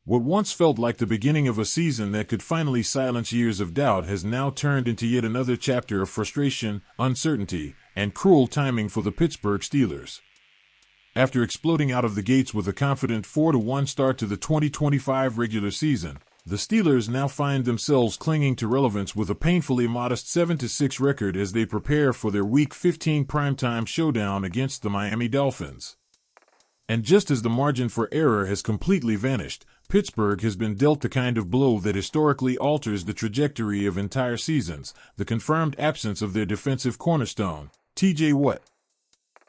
What once felt like the beginning of a season that could finally silence years of doubt has now turned into yet another chapter of frustration, uncertainty, and cruel timing for the Pittsburgh Steelers. After exploding out of the gates with a confident 4-1 start to the 2025 regular season, the Steelers now find themselves clinging to relevance with a painfully modest 7-6 record as they prepare for their Week 15 primetime showdown against the Miami Dolphins. And just as the margin for error has completely vanished, Pittsburgh has been dealt the kind of blow that historically alters the trajectory of entire seasons, the confirmed absence of their defensive cornerstone, T.J. Watt.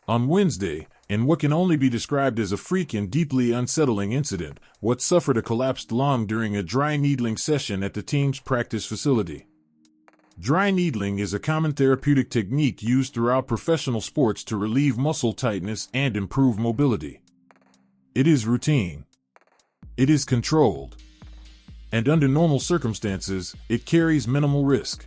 On Wednesday, in what can only be described as a freak and deeply unsettling incident, Watt suffered a collapsed lung during a dry needling session at the team's practice facility. Dry needling is a common therapeutic technique used throughout professional sports to relieve muscle tightness and improve mobility. It is routine. It is controlled. And under normal circumstances, it carries minimal risk.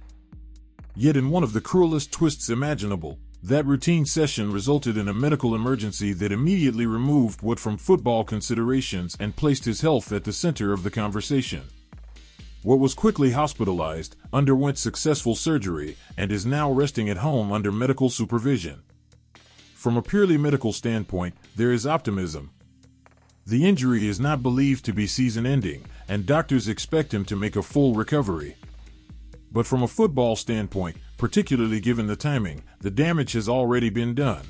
Yet in one of the cruelest twists imaginable, that routine session resulted in a medical emergency that immediately removed Watt from football considerations and placed his health at the center of the conversation. Watt was quickly hospitalized, underwent successful surgery, and is now resting at home under medical supervision. From a purely medical standpoint, there is optimism. The injury is not believed to be season-ending, and doctors expect him to make a full recovery. But from a football standpoint, particularly given the timing, the damage has already been done.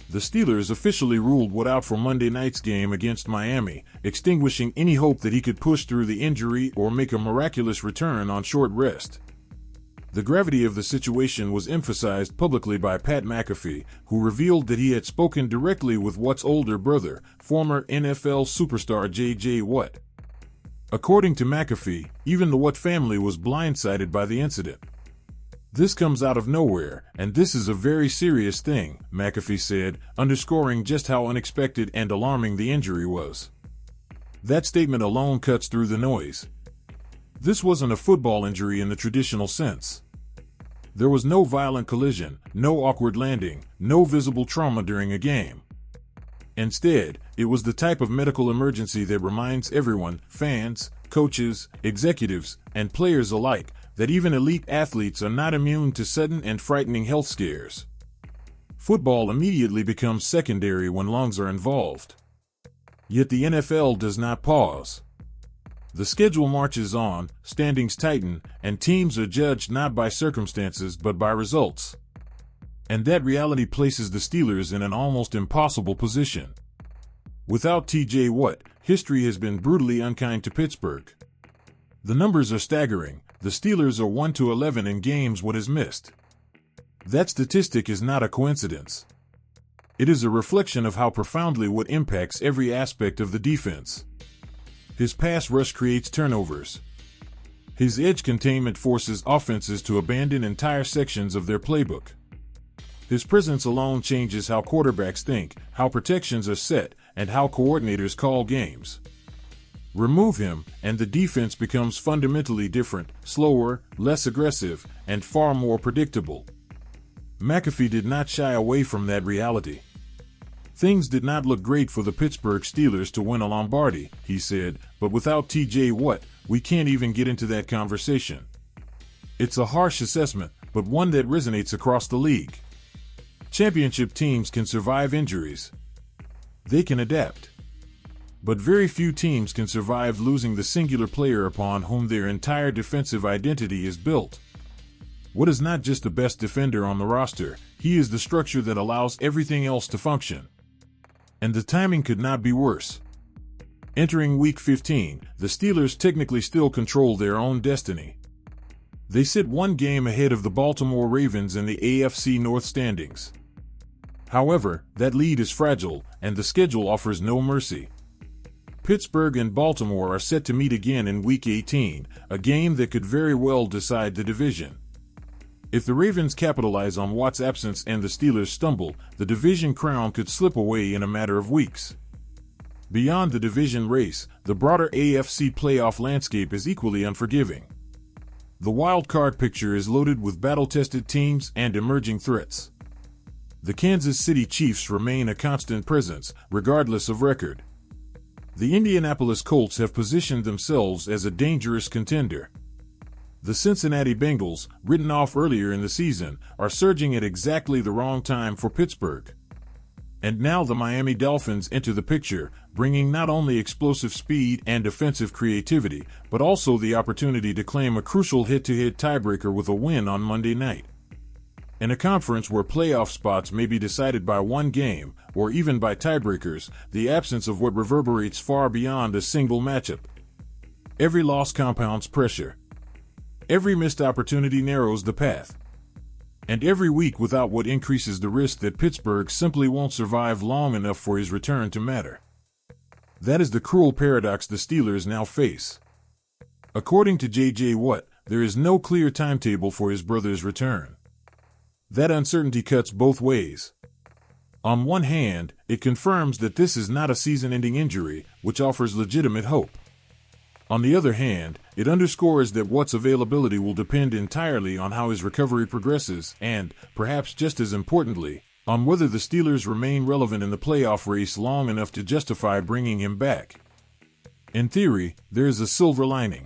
The Steelers officially ruled Watt out for Monday night's game against Miami, extinguishing any hope that he could push through the injury or make a miraculous return on short rest. The gravity of the situation was emphasized publicly by Pat McAfee, who revealed that he had spoken directly with Watt's older brother, former NFL superstar J.J. Watt. According to McAfee, even the Watt family was blindsided by the incident. "This comes out of nowhere, and this is a very serious thing," McAfee said, underscoring just how unexpected and alarming the injury was. That statement alone cuts through the noise. This wasn't a football injury in the traditional sense. There was no violent collision, no awkward landing, no visible trauma during a game. Instead, it was the type of medical emergency that reminds everyone, fans, coaches, executives, and players alike, that even elite athletes are not immune to sudden and frightening health scares. Football immediately becomes secondary when lungs are involved. Yet the NFL does not pause. The schedule marches on, standings tighten, and teams are judged not by circumstances but by results. And that reality places the Steelers in an almost impossible position. Without T.J. Watt, history has been brutally unkind to Pittsburgh. The numbers are staggering. The Steelers are 1-11 in games Watt has missed. That statistic is not a coincidence. It is a reflection of how profoundly Watt impacts every aspect of the defense. His pass rush creates turnovers. His edge containment forces offenses to abandon entire sections of their playbook. His presence alone changes how quarterbacks think, how protections are set, and how coordinators call games. Remove him, and the defense becomes fundamentally different, slower, less aggressive, and far more predictable. McAfee did not shy away from that reality. "Things did not look great for the Pittsburgh Steelers to win a Lombardi," he said, "but without T.J. Watt, we can't even get into that conversation." It's a harsh assessment, but one that resonates across the league. Championship teams can survive injuries. They can adapt. But very few teams can survive losing the singular player upon whom their entire defensive identity is built. Watt is not just the best defender on the roster, he is the structure that allows everything else to function. And the timing could not be worse. Entering Week 15, the Steelers technically still control their own destiny. They sit one game ahead of the Baltimore Ravens in the AFC North standings. However, that lead is fragile, and the schedule offers no mercy. Pittsburgh and Baltimore are set to meet again in Week 18, a game that could very well decide the division. If the Ravens capitalize on Watt's absence and the Steelers stumble, the division crown could slip away in a matter of weeks. Beyond the division race, the broader AFC playoff landscape is equally unforgiving. The wild card picture is loaded with battle-tested teams and emerging threats. The Kansas City Chiefs remain a constant presence, regardless of record. The Indianapolis Colts have positioned themselves as a dangerous contender. The Cincinnati Bengals, written off earlier in the season, are surging at exactly the wrong time for Pittsburgh. And now the Miami Dolphins enter the picture, bringing not only explosive speed and defensive creativity, but also the opportunity to claim a crucial head-to-head tiebreaker with a win on Monday night. In a conference where playoff spots may be decided by one game, or even by tiebreakers, the absence of what reverberates far beyond a single matchup. Every loss compounds pressure. Every missed opportunity narrows the path. And every week without what increases the risk that Pittsburgh simply won't survive long enough for his return to matter. That is the cruel paradox the Steelers now face. According to J.J. Watt, there is no clear timetable for his brother's return. That uncertainty cuts both ways. On one hand, it confirms that this is not a season-ending injury, which offers legitimate hope. On the other hand, it underscores that Watt's availability will depend entirely on how his recovery progresses and, perhaps just as importantly, on whether the Steelers remain relevant in the playoff race long enough to justify bringing him back. In theory, there is a silver lining.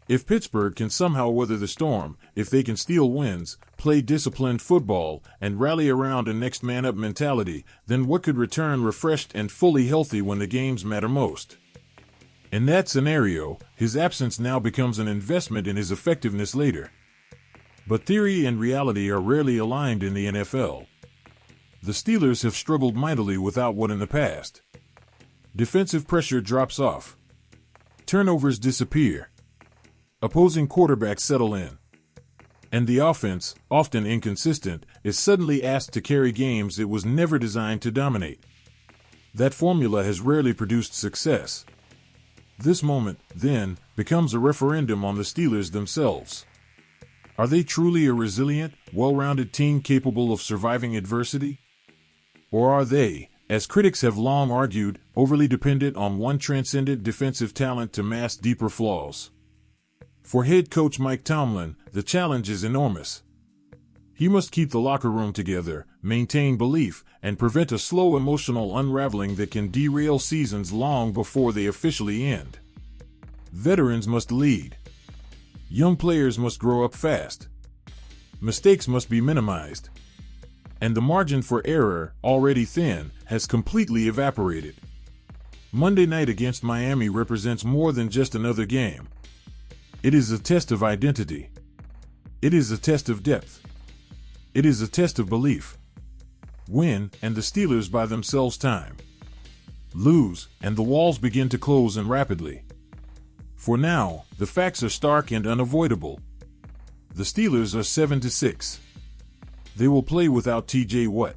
If Pittsburgh can somehow weather the storm, if they can steal wins, play disciplined football, and rally around a next-man-up mentality, then Watt could return refreshed and fully healthy when the games matter most. In that scenario, his absence now becomes an investment in his effectiveness later. But theory and reality are rarely aligned in the NFL. The Steelers have struggled mightily without Watt in the past. Defensive pressure drops off. Turnovers disappear. Opposing quarterbacks settle in. And the offense, often inconsistent, is suddenly asked to carry games it was never designed to dominate. That formula has rarely produced success. This moment, then, becomes a referendum on the Steelers themselves. Are they truly a resilient, well-rounded team capable of surviving adversity? Or are they, as critics have long argued, overly dependent on one transcendent defensive talent to mask deeper flaws? For head coach Mike Tomlin, the challenge is enormous. He must keep the locker room together, maintain belief, and prevent a slow emotional unraveling that can derail seasons long before they officially end. Veterans must lead. Young players must grow up fast. Mistakes must be minimized. And the margin for error, already thin, has completely evaporated. Monday night against Miami represents more than just another game. It is a test of identity. It is a test of depth. It is a test of belief. Win, and the Steelers buy themselves time. Lose, and the walls begin to close and rapidly. For now, the facts are stark and unavoidable. The Steelers are 7-6. They will play without T.J. Watt.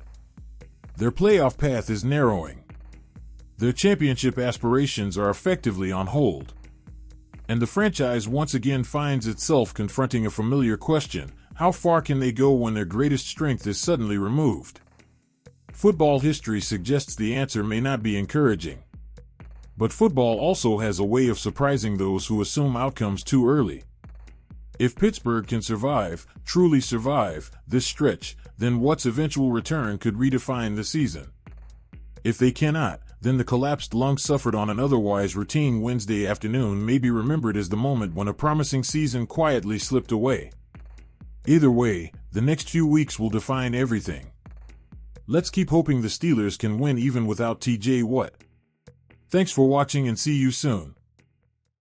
Their playoff path is narrowing. Their championship aspirations are effectively on hold. And the franchise once again finds itself confronting a familiar question: how far can they go when their greatest strength is suddenly removed? Football history suggests the answer may not be encouraging. But football also has a way of surprising those who assume outcomes too early. If Pittsburgh can survive, truly survive, this stretch, then Watt's eventual return could redefine the season. If they cannot, then the collapsed lung suffered on an otherwise routine Wednesday afternoon may be remembered as the moment when a promising season quietly slipped away. Either way, the next few weeks will define everything. Let's keep hoping the Steelers can win even without T.J. Watt. Thanks for watching and see you soon.